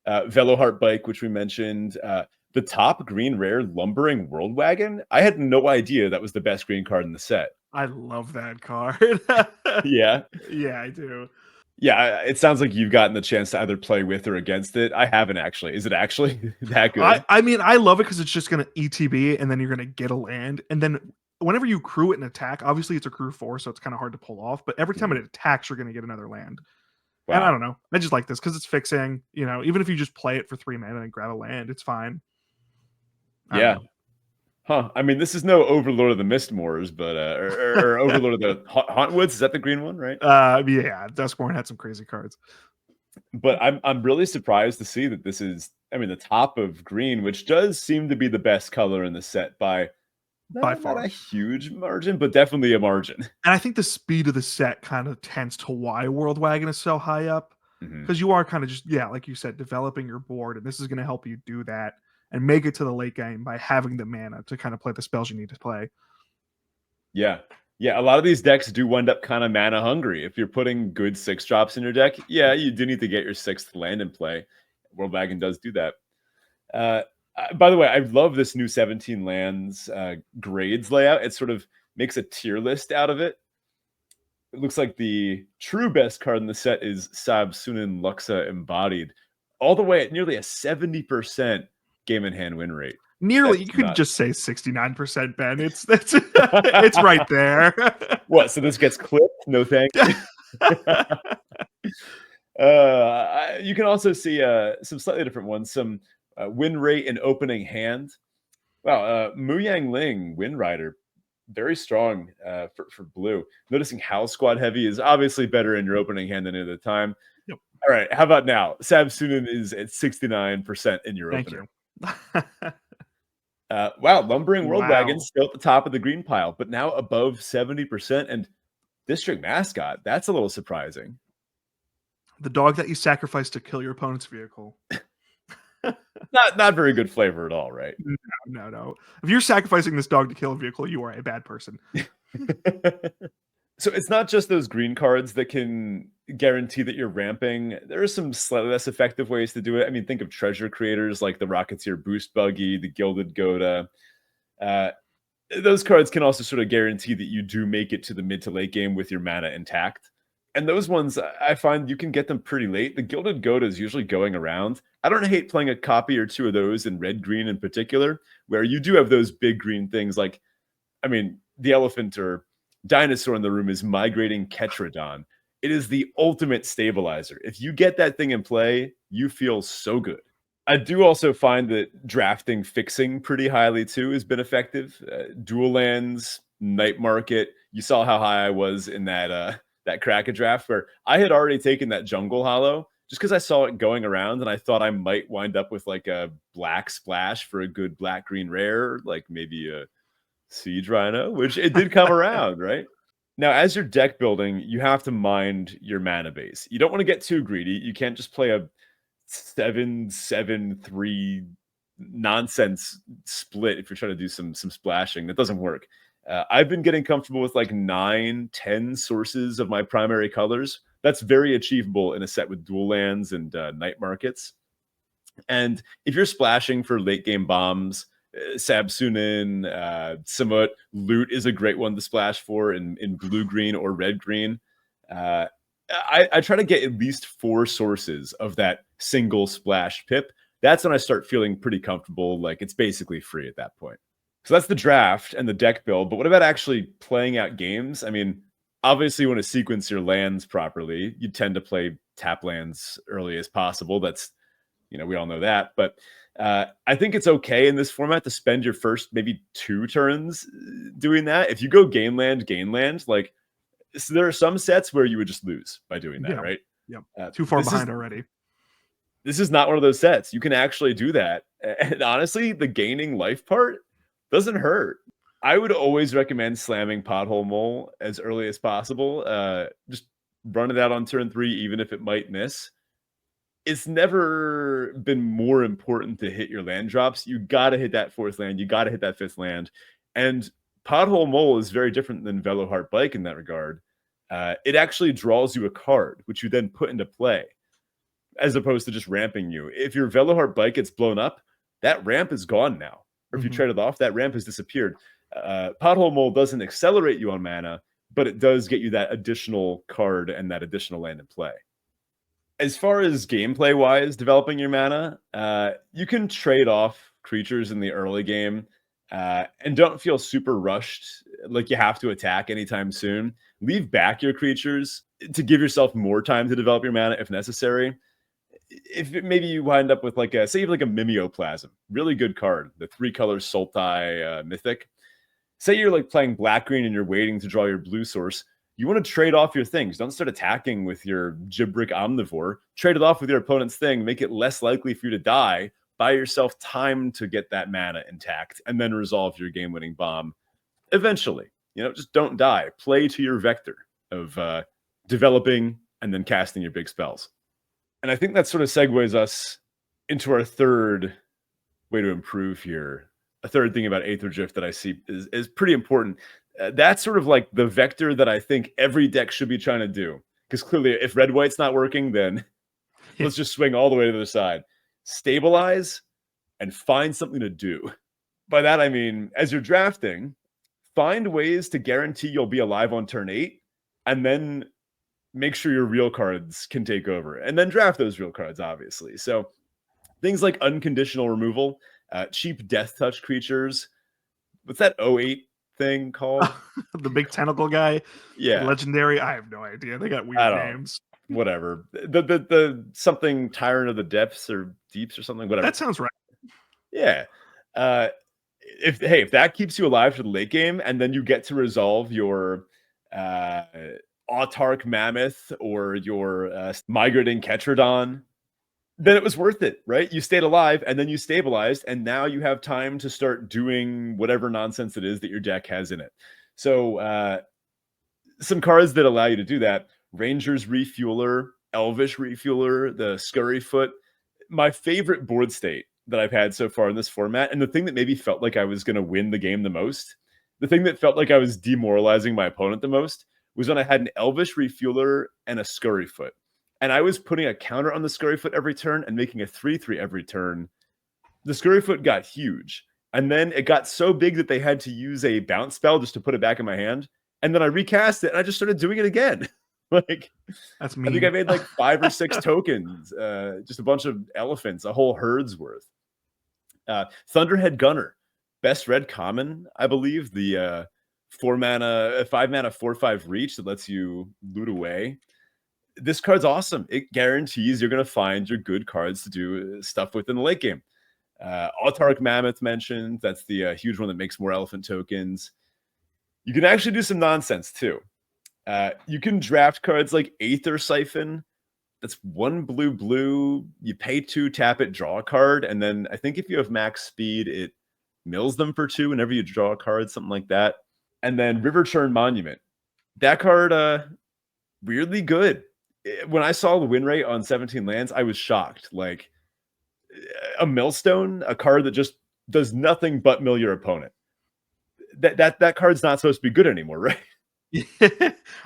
Veloheart Bike, which we mentioned. The top green rare Lumbering World Wagon. I had no idea that was the best green card in the set. I love that card. Yeah. Yeah, I do. Yeah, it sounds like you've gotten the chance to either play with or against it. I haven't actually. Is it actually that good? I mean, I love it because it's just going to ETB and then you're going to get a land. And then whenever you crew it and attack, obviously it's a crew 4, so it's kind of hard to pull off. But every time it attacks, you're going to get another land. Wow. And I don't know. I just like this because it's fixing. You know, even if you just play it for 3 mana and grab a land, it's fine. Yeah. Huh. I mean, this is no Overlord of the Mistmoors, but or Overlord of the Hauntwoods. Is that the green one, right? Yeah. Duskborn had some crazy cards. But I'm really surprised to see that this is, I mean, the top of green, which does seem to be the best color in the set by far. Not a huge margin, but definitely a margin. And I think the speed of the set kind of tends to why World Wagon is so high up. Because you are kind of just, like you said, developing your board, and this is going to help you do that and make it to the late game by having the mana to kind of play the spells you need to play. Yeah. Yeah, a lot of these decks do wind up kind of mana hungry. If you're putting good 6-drops in your deck, yeah, you do need to get your 6th land in play. World Wagon does do that. By the way, I love this new 17 lands grades layout. It sort of makes a tier list out of it. It looks like the true best card in the set is Sabsunin Luxa Embodied, all the way at nearly a 70% game in hand win rate. Nearly, you could just say 69%, Ben. It's right there. What? So this gets clipped? No thank you. You can also see some slightly different ones. Some win rate and opening hand. Wow, Muyang Ling, Wind Rider, very strong for blue. Noticing Howl Squad Heavy is obviously better in your opening hand than any other time. Yep. All right, how about now? Sabsunin is at 69% in your opener. Wow, Lumbering World Wagon still at the top of the green pile, but now above 70%. And District Mascot, that's a little surprising. The dog that you sacrifice to kill your opponent's vehicle. Not very good flavor at all, right? No. If you're sacrificing this dog to kill a vehicle, you are a bad person. So it's not just those green cards that can guarantee that you're ramping. There are some slightly less effective ways to do it. I mean, think of treasure creators like the Rocketeer Boost Buggy, the Gilded Goda. Those cards can also sort of guarantee that you do make it to the mid to late game with your mana intact. And those ones, I find you can get them pretty late. The Gilded Goda is usually going around. I don't hate playing a copy or two of those in red-green in particular, where you do have those big green things like, I mean, the elephant or dinosaur in the room is Migrating Ketradon. It is the ultimate stabilizer. If you get that thing in play, you feel so good. I do also find that drafting fixing pretty highly too has been effective. Dual lands, night market. You saw how high I was in that Kraken draft where I had already taken that jungle hollow just because I saw it going around and I thought I might wind up with like a black splash for a good black green rare, like maybe a siege rhino, which it did come around, right? Now, as you're deck building, you have to mind your mana base. You don't want to get too greedy. You can't just play a 7-7-3 nonsense split if you're trying to do some splashing. That doesn't work. I've been getting comfortable with like 9-10 sources of my primary colors. That's very achievable in a set with dual lands and night markets. And if you're splashing for late game bombs, Sabsunin, Samut, Loot is a great one to splash for in blue-green or red-green. I try to get at least 4 sources of that single splash pip. That's when I start feeling pretty comfortable. Like it's basically free at that point. So that's the draft and the deck build. But what about actually playing out games? I mean, obviously you want to sequence your lands properly. You tend to play tap lands early as possible. That's, we all know that. But I think it's okay in this format to spend your first maybe 2 turns doing that. If you go gain land, like, so there are some sets where you would just lose by doing that, right? Yeah, too far behind already. This is not one of those sets. You can actually do that. And honestly, the gaining life part doesn't hurt. I would always recommend slamming Pothole Mole as early as possible. Just run it out on turn 3, even if it might miss. It's never been more important to hit your land drops. You got to hit that 4th land. You got to hit that 5th land. And Pothole Mole is very different than Veloheart Bike in that regard. It actually draws you a card, which you then put into play, as opposed to just ramping you. If your Veloheart Bike gets blown up, that ramp is gone now. Or if you trade it off, that ramp has disappeared. Pothole Mole doesn't accelerate you on mana, but it does get you that additional card and that additional land in play. As far as gameplay-wise, developing your mana, you can trade off creatures in the early game and don't feel super rushed, like you have to attack anytime soon. Leave back your creatures to give yourself more time to develop your mana if necessary. If maybe you wind up with like say you have like a Mimeoplasm, really good card, the 3-color Sultai Mythic. Say you're like playing black-green and you're waiting to draw your blue source. You want to trade off your things. Don't start attacking with your Gibrick Omnivore. Trade it off with your opponent's thing. Make it less likely for you to die. Buy yourself time to get that mana intact and then resolve your game-winning bomb eventually. Just don't die. Play to your vector of developing and then casting your big spells. And I think that sort of segues us into our third way to improve here. A third thing about Aetherdrift that I see is pretty important. That's sort of like the vector that I think every deck should be trying to do. Because clearly, if red-white's not working, then let's just swing all the way to the other side. Stabilize and find something to do. By that, I mean, as you're drafting, find ways to guarantee you'll be alive on turn 8, and then make sure your real cards can take over. And then draft those real cards, obviously. So things like unconditional removal, cheap death touch creatures. What's that 08 thing called? The big tentacle guy. Yeah. Legendary. I have no idea. They got weird names. Whatever. The something Tyrant of the Depths or Deeps or something. Whatever. That sounds right. Yeah. If that keeps you alive for the late game, and then you get to resolve your Autarch Mammoth or your Migrating Ketrodon, then it was worth it, right? You stayed alive and then you stabilized, and now you have time to start doing whatever nonsense it is that your deck has in it. So some cards that allow you to do that: Ranger's Refueler, Elvish Refueler, the Scurryfoot. My favorite board state that I've had so far in this format, and the thing that maybe felt like I was going to win the game the most, the thing that felt like I was demoralizing my opponent the most, was when I had an Elvish Refueler and a Scurryfoot. And I was putting a counter on the Scurryfoot every turn and making a 3/3 every turn. The Scurryfoot got huge. And then it got so big that they had to use a bounce spell just to put it back in my hand. And then I recast it and I just started doing it again. That's mean. I think I made like 5 or 6 tokens, just a bunch of elephants, a whole herd's worth. Thunderhead Gunner, best red common, I believe. The 5 mana 4/5 reach that lets you loot away. this card's awesome. It guarantees you're going to find your good cards to do stuff with in the late game. Autarch Mammoth mentioned. That's the huge one that makes more elephant tokens. You can actually do some nonsense too. You can draft cards like Aether Siphon. That's 1 blue. You pay 2, tap it, draw a card, and then I think if you have max speed, it mills them for 2 whenever you draw a card, something like that. And then River Churn Monument. That card, weirdly good. When I saw the win rate on 17 lands, I was shocked. Like a millstone, a card that just does nothing but mill your opponent. That card's not supposed to be good anymore, right?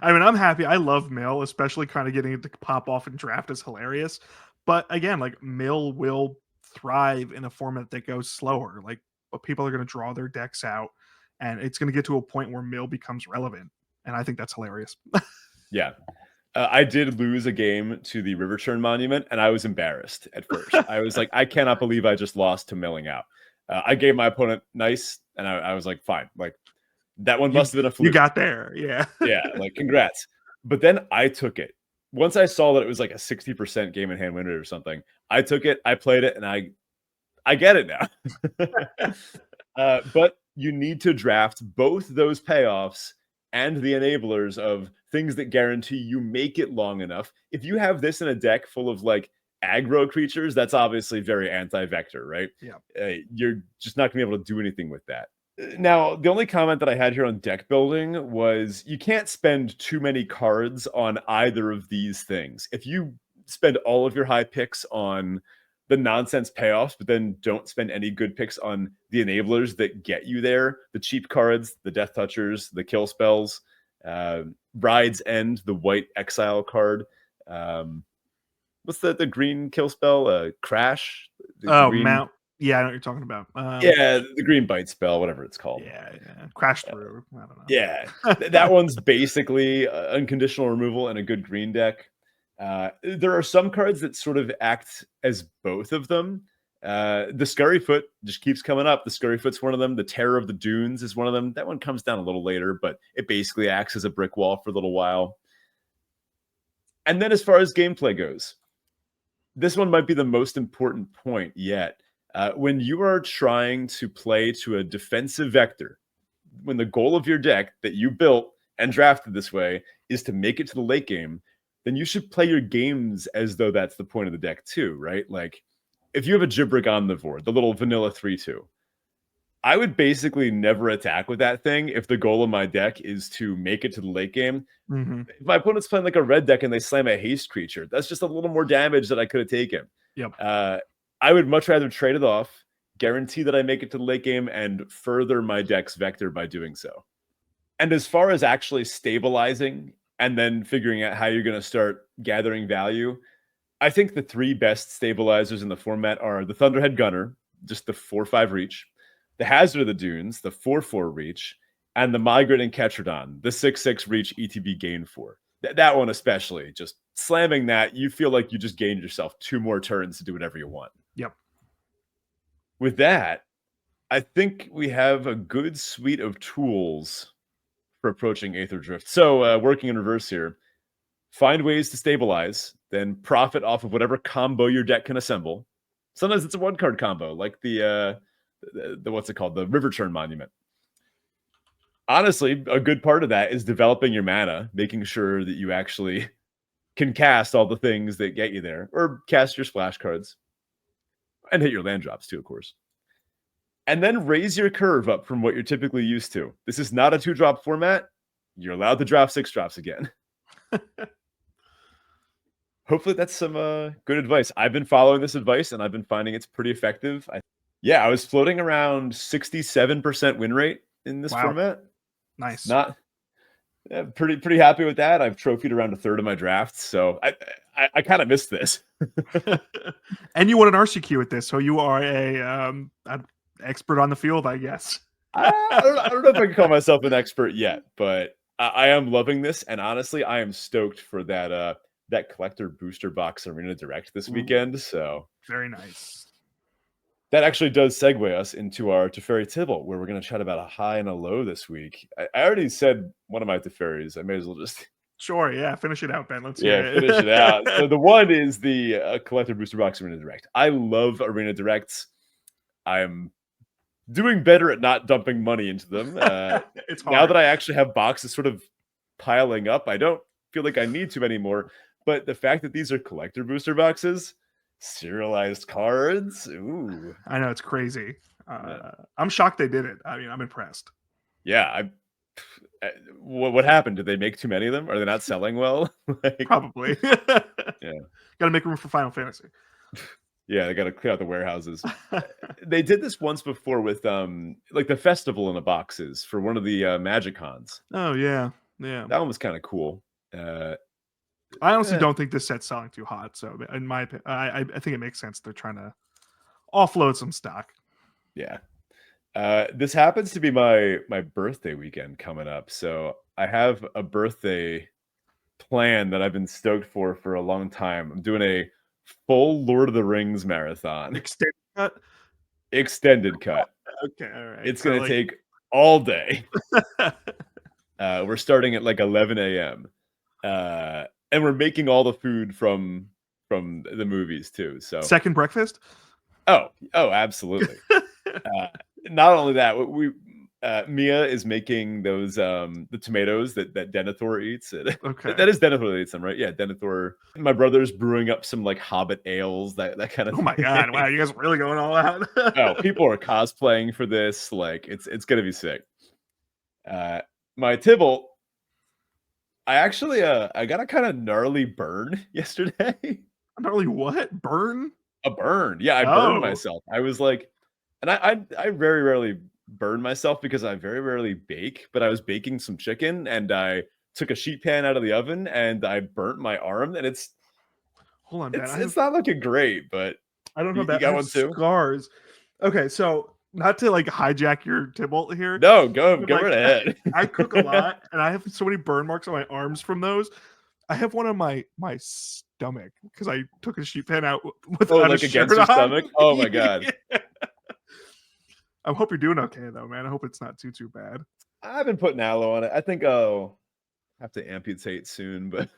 I mean, I'm happy. I love mill, especially kind of getting it to pop off and draft is hilarious. But again, like mill will thrive in a format that goes slower. Like people are going to draw their decks out, and it's going to get to a point where mill becomes relevant. And I think that's hilarious. Yeah. I did lose a game to the River Churn Monument, and I was embarrassed at first. I was like, I cannot believe I just lost to milling out. I gave my opponent nice, and I was like, fine. Like, that one must have been a fluke. You got there. Yeah. Yeah, like, congrats. But then I took it. Once I saw that it was like a 60% game in hand win rate or something, I took it, I played it, and I get it now. But you need to draft both those payoffs and the enablers of things that guarantee you make it long enough. If you have this in a deck full of like aggro creatures, that's obviously very anti-vector, right? Yeah. You're just not gonna be able to do anything with that. Now, the only comment that I had here on deck building was you can't spend too many cards on either of these things. If you spend all of your high picks on the nonsense payoffs, but then don't spend any good picks on the enablers that get you there, the cheap cards, the death touchers, the kill spells, Bride's End, the white exile card. What's the green kill spell? Crash? Green... Mount. Yeah, I know what you're talking about. Yeah, the green bite spell, whatever it's called. Yeah. Crash through. I don't know. Yeah, that one's basically unconditional removal in a good green deck. There are some cards that sort of act as both of them. The Scurryfoot just keeps coming up. The Scurryfoot's one of them. The Terror of the Dunes is one of them. That one comes down a little later, but it basically acts as a brick wall for a little while. And then as far as gameplay goes, this one might be the most important point yet. When you are trying to play to a defensive vector, when the goal of your deck that you built and drafted this way is to make it to the late game, then you should play your games as though that's the point of the deck too, right? Like, if you have a Gibrick Omnivore, the little vanilla 3/2, I would basically never attack with that thing if the goal of my deck is to make it to the late game. Mm-hmm. If my opponent's playing like a red deck and they slam a haste creature, that's just a little more damage that I could have taken. Yep. I would much rather trade it off, guarantee that I make it to the late game, and further my deck's vector by doing so. And as far as actually stabilizing and then figuring out how you're going to start gathering value, I think the 3 best stabilizers in the format are the Thunderhead Gunner, just the 4/5 reach, the Hazard of the Dunes, the 4/4 reach, and the Migrating Ketrodon, the 6/6 reach ETB gain 4. That one especially, just slamming that, you feel like you just gained yourself 2 more turns to do whatever you want. Yep. With that, I think we have a good suite of tools for approaching Aetherdrift. So working in reverse here, find ways to stabilize, then profit off of whatever combo your deck can assemble. Sometimes it's a 1-card combo, like the what's it called? The River Churn Monument. Honestly, a good part of that is developing your mana, making sure that you actually can cast all the things that get you there, or cast your splash cards, and hit your land drops too, of course. And then raise your curve up from what you're typically used to. This is not a 2-drop format. You're allowed to drop 6 drops again. Hopefully that's some good advice. I've been following this advice, and I've been finding it's pretty effective. I was floating around 67% win rate in this format. Nice. Pretty happy with that. I've trophied around a third of my drafts, so I kind of missed this. And you won an RCQ with this, so you are an expert on the field, I guess. I don't know if I can call myself an expert yet, but I am loving this, and honestly, I am stoked for that collector booster box arena direct this weekend. So very nice. That actually does segue us into our Teferi Tibble, where we're going to chat about a high and a low this week. I already said one of my Teferis. I may as well just Sure, yeah. Finish it out, Ben. Let's hear Yeah, finish it out. it. So the one is the collector booster box Arena Direct. I love Arena Directs. I'm doing better at not dumping money into them. It's Now hard. that I actually have boxes sort of piling up, I don't feel like I need to anymore. But the fact that these are collector booster boxes, serialized cards, ooh. I know, it's crazy. Yeah. I'm shocked they did it. I mean, I'm impressed. Yeah, what happened? Did they make too many of them? Are they not selling well? Like, Probably. yeah. Got to make room for Final Fantasy. Yeah, they got to clear out the warehouses. They did this once before with like the festival in the boxes for one of the Magic Cons. Oh yeah, yeah. That one was kind of cool. I honestly don't think this set's selling too hot. So in my opinion, I think it makes sense. They're trying to offload some stock. Yeah. This happens to be my birthday weekend coming up, so I have a birthday plan that I've been stoked for a long time. I'm doing a full Lord of the Rings marathon. Extended cut. Extended cut. Okay, all right. It's gonna take all day. We're starting at like 11 a.m. And we're making all the food from the movies too. So second breakfast. Oh, absolutely. Not only that, Mia is making those the tomatoes that Denethor eats. Okay, that is Denethor that eats them, right? Yeah, Denethor. My brother's brewing up some like Hobbit ales, that kind of. Oh my god! Wow, you guys are really going all out. Oh, people are cosplaying for this. Like, it's gonna be sick. My Tybalt, I actually I got a kind of gnarly burn yesterday. Gnarly what? Burn? A burn. Yeah, I burned myself. I was like, and I very rarely burn myself because I very rarely bake, but I was baking some chicken and I took a sheet pan out of the oven and I burnt my arm, and it's hold on, man. It's not looking great, but I don't know you about got one too? Scars. Okay, so not to like hijack your Tybalt here. No, go like, right ahead. I cook a lot and I have so many burn marks on my arms from those. I have one on my stomach because I took a sheet pan out without like a shirt against your on. stomach. Oh my god. Yeah. I hope you're doing okay though, man. I hope it's not too bad. I've been putting aloe on it. I think I'll have to amputate soon, but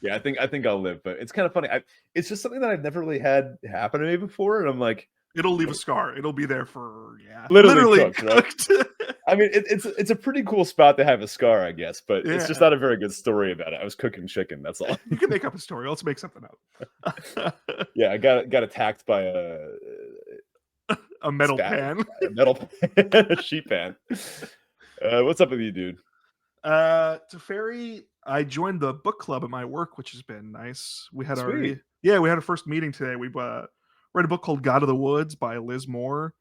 yeah, I think I'll live. But it's kind of funny. It's just something that I've never really had happen to me before, and I'm like, it'll leave a scar. It'll be there for literally cooked. Right? I mean, it's a pretty cool spot to have a scar, I guess, but it's just not a very good story about it. I was cooking chicken. That's all. You can make up a story. Let's make something up. Yeah, I got attacked by a metal pan. A metal pan, a sheet pan. What's up with you, dude? Teferi, I joined the book club at my work, which has been nice. We had we had a first meeting today. We read a book called God of the Woods by Liz Moore.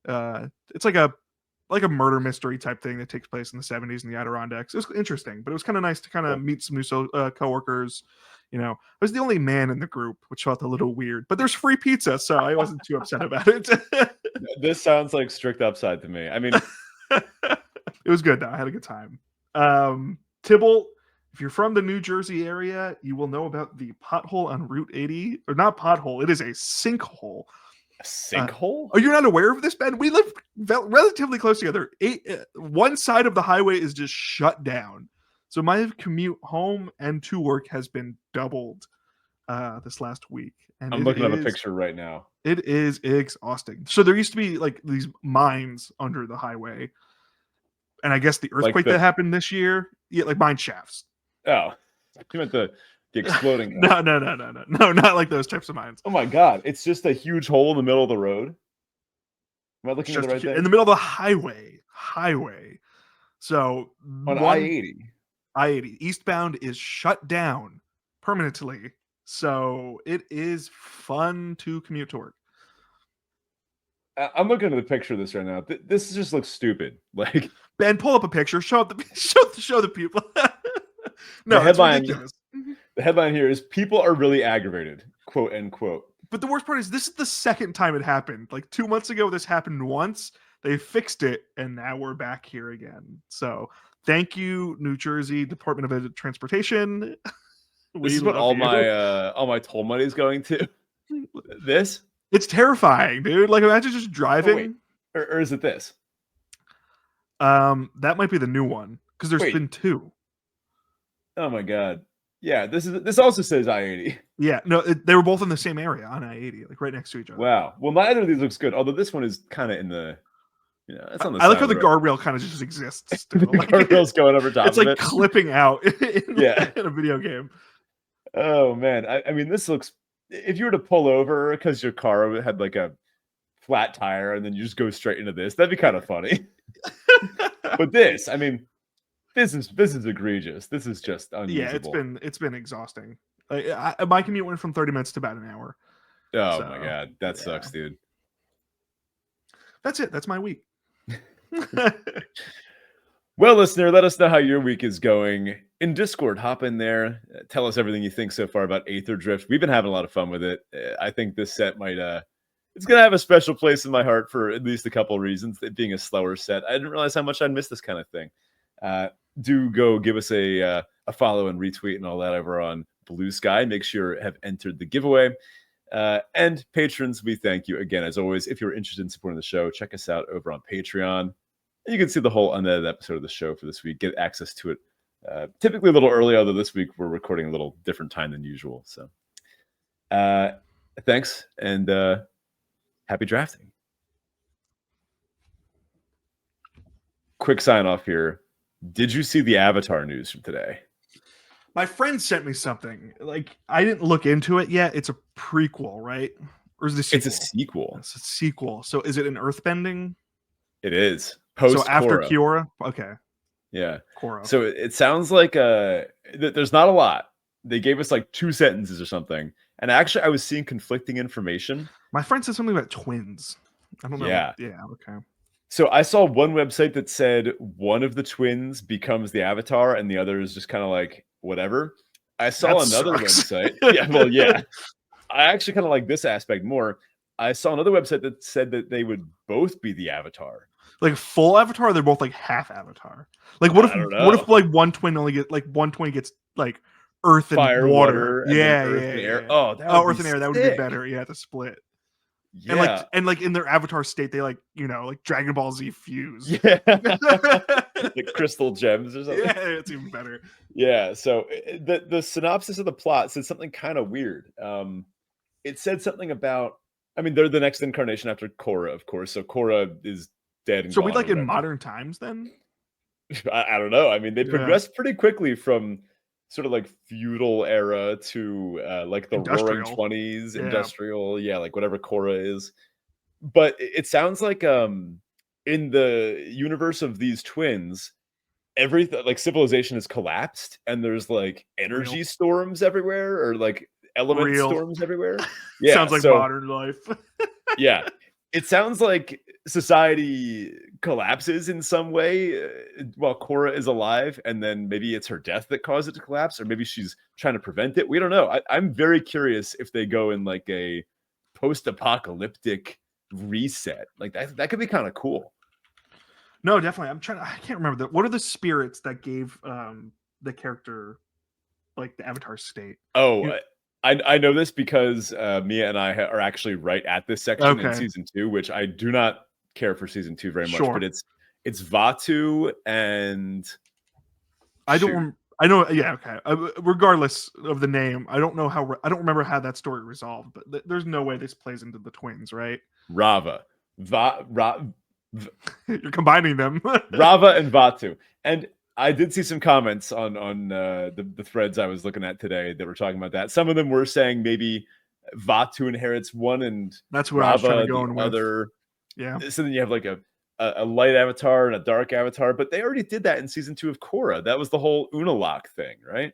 It's like a murder mystery type thing that takes place in the 70s in the Adirondacks. It was interesting, but it was kind of nice to kind of meet some new coworkers. You know, I was the only man in the group, which felt a little weird, but there's free pizza, so I wasn't too upset about it. This sounds like strict upside to me. I mean, it was good though. I had a good time. Tybalt, if you're from the New Jersey area, you will know about the pothole on Route 80, or not pothole. It is a sinkhole. A sinkhole? Are you not aware of this, Ben? We live relatively close together. One side of the highway is just shut down. So my commute home and to work has been doubled this last week. And I'm looking at a picture right now. It is exhausting. So there used to be like these mines under the highway. And I guess the earthquake that happened this year, like mine shafts. Oh, you meant the exploding. No, not like those types of mines. Oh my god, it's just a huge hole in the middle of the road. Am I looking at the right thing? In the middle of the highway. So on I-80 eastbound is shut down permanently. So it is fun to commute to work. I'm looking at the picture of this right now. This just looks stupid. Like, Ben, pull up a picture. Show the people. No, the headline here is "People are really aggravated," quote end quote. But the worst part is this is the second time it happened. Like 2 months ago, this happened once. They fixed it, and now we're back here again. So thank you, New Jersey Department of Transportation. This is what all my toll money is going to. This? It's terrifying, dude. Like, imagine just driving. Oh, or is it this? That might be the new one because there's been two. Oh my god. Yeah, this also says I-80. Yeah, no, they were both in the same area on I-80, like right next to each other. Wow. Well, neither of these looks good. Although this one is kind of in the, it's on the I like side how of the the road. guardrail kind of just exists The still. Like, guardrail's going over top it's of like it. clipping out Yeah. in a video game. Oh man. I mean, this looks. If you were to pull over because your car had like a flat tire and then you just go straight into this, that'd be kind of funny. But this, I mean, this is egregious. This is just unusable. Yeah, it's been exhausting. My commute went from 30 minutes to about an hour. Oh So, my god, that sucks, dude. That's it. That's my week. Well, listener, let us know how your week is going in Discord. Hop in there, tell us everything you think so far about Aetherdrift. We've been having a lot of fun with it. I think this set might it's gonna have a special place in my heart for at least a couple of reasons. It being a slower set, I didn't realize how much I'd miss this kind of thing. Do go give us a follow and retweet and all that over on Blue Sky. Make sure you have entered the giveaway. And patrons, we thank you again. As always, if you're interested in supporting the show, check us out over on Patreon. And you can see the whole unedited episode of the show for this week. Get access to it typically a little early, although this week we're recording a little different time than usual. So thanks, and happy drafting. Quick sign off here. Did you see the Avatar news from today? My friend sent me something. Like, I didn't look into it yet. It's a prequel, right? Or is it a sequel? It's a sequel. It's a sequel. So is it an earthbending? It is. Post so after Kiora? Okay. Yeah. Korra. So it sounds like there's not a lot. They gave us like 2 sentences or something. And actually, I was seeing conflicting information. My friend said something about twins. I don't know. Yeah. Yeah, okay. So I saw one website that said one of the twins becomes the Avatar and the other is just kind of like whatever. I saw another website. Yeah, well, yeah. I actually kind of like this aspect more. I saw another website that said that they would both be the Avatar. Like full Avatar, or they're both like half Avatar. Like what if like one twin only gets like earth and fire, water. Yeah, earth and air. Yeah. Oh, earth and air, that would be better. Yeah, the split. Yeah. And like in their Avatar state, they like Dragon Ball Z fuse. Yeah. The crystal gems or something. Yeah, it's even better. Yeah. So the synopsis of the plot said something kind of weird. It said something about, I mean, they're the next incarnation after Korra, of course. So Korra is dead and so gone. We like in modern times then? I don't know. I mean, they progressed pretty quickly from sort of like feudal era to like the roaring 20s, industrial, like whatever Korra is. But it sounds like in the universe of these twins, everything like civilization has collapsed and there's like energy storms everywhere or like element storms everywhere. Yeah, sounds like modern life. Yeah. It sounds like society collapses in some way while Korra is alive, and then maybe it's her death that caused it to collapse, or maybe she's trying to prevent it. We don't know. I'm very curious if they go in like a post-apocalyptic reset. Like that could be kind of cool. No, definitely. I can't remember what are the spirits that gave the character like the Avatar state? Oh, I know this because Mia and I are actually right at this section in season 2, which I do not care for season 2 very much, but it's Vaatu and I know. Yeah. Okay. Regardless of the name, I don't remember how that story resolved, but there's no way this plays into the twins, right? Rava. You're combining them. Rava and Vaatu. And I did see some comments on the threads I was looking at today that were talking about that. Some of them were saying maybe Vaatu inherits one and that's what Rava, I was trying to go with. Other. Yeah. So then you have like a light avatar and a dark avatar, but they already did that in season 2 of Korra. That was the whole Unalaq thing, right?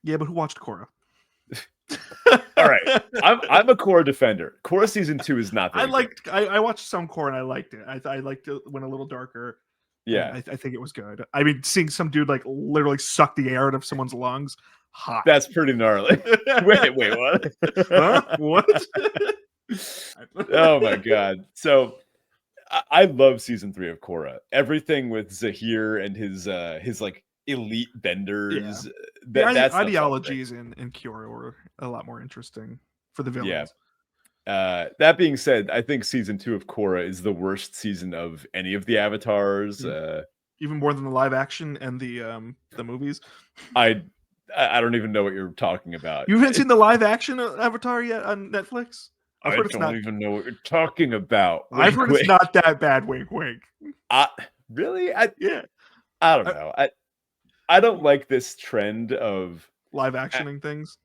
Yeah, but who watched Korra? All right, I'm a Korra defender. Korra season 2 is not. I watched some Korra and I liked it. I liked it when a little darker. Yeah, I think it was good. I mean, seeing some dude like literally suck the air out of someone's lungs, hot. That's pretty gnarly. Wait, what? Huh? What? Oh my god! So I love season 3 of Korra. Everything with Zahir and his like elite benders. Yeah. The ideologies in Kiora were a lot more interesting for the villains. Yeah. That being said, I think season 2 of Korra is the worst season of any of the avatars. Even more than the live action and the movies. I I don't even know what you're talking about. You haven't seen the live action Avatar yet on Netflix? I don't even know what you're talking about. I've heard it's not that bad. Wink, wink. Really? Yeah. I don't know. I don't like this trend of live actioning things.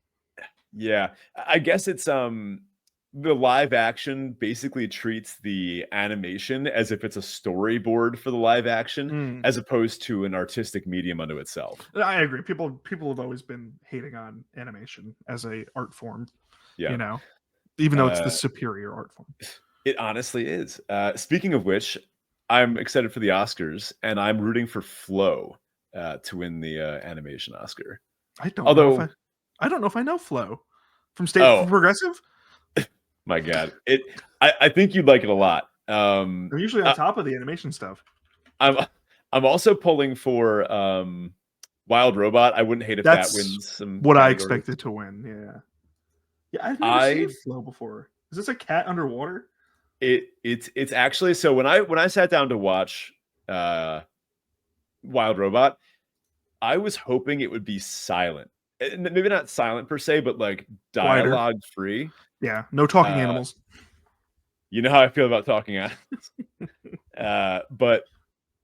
Yeah, I guess it's the live action basically treats the animation as if it's a storyboard for the live action, as opposed to an artistic medium unto itself. I agree. People have always been hating on animation as a art form. Yeah. You know, even though it's the superior art form. It honestly is. Speaking of which, I'm excited for the Oscars, and I'm rooting for Flow to win the animation Oscar. I don't know if I know Flow from State from Progressive. My God, I think you'd like it a lot. They're usually on top of the animation stuff. I'm also pulling for Wild Robot. I wouldn't hate if that wins some. What I expected to win. Yeah, I've never seen Flow before. Is this a cat underwater? It's actually, so when I sat down to watch Wild Robot, I was hoping it would be silent. Maybe not silent per se, but like dialogue free. Yeah, no talking animals. You know how I feel about talking animals. But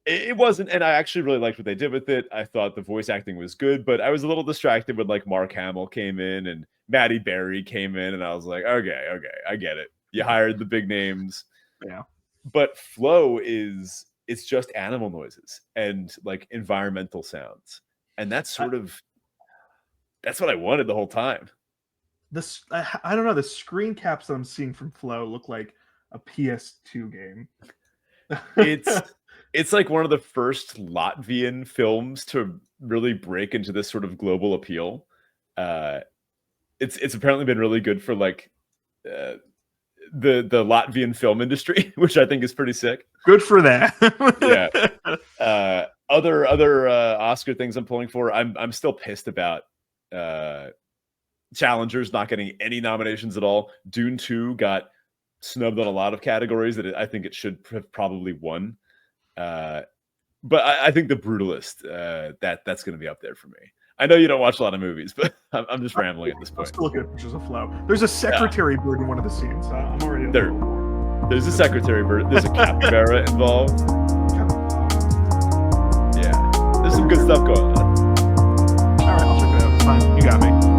it wasn't, and I actually really liked what they did with it. I thought the voice acting was good, but I was a little distracted when like Mark Hamill came in and Matty Berry came in, and I was like, okay, I get it. You hired the big names. Yeah. But Flow it's just animal noises and like environmental sounds. And that's that's what I wanted the whole time. I don't know. The screen caps that I'm seeing from Flow look like a PS2 game. It's like one of the first Latvian films to really break into this sort of global appeal. It's apparently been really good for like the Latvian film industry, which I think is pretty sick. Good for that. Yeah. Other Oscar things I'm pulling for. I'm still pissed about challengers not getting any nominations at all. Dune 2 got snubbed on a lot of categories that I think it should have probably won. But I think The Brutalist, that's going to be up there for me. I know you don't watch a lot of movies, but I'm just rambling at this point. I'm still looking at pictures of Flow. There's a secretary bird in one of the scenes. I'm already There's a secretary bird. There's a capybara involved. Yeah, there's some good stuff going on. All right, I'll check it out. It's fine. You got me.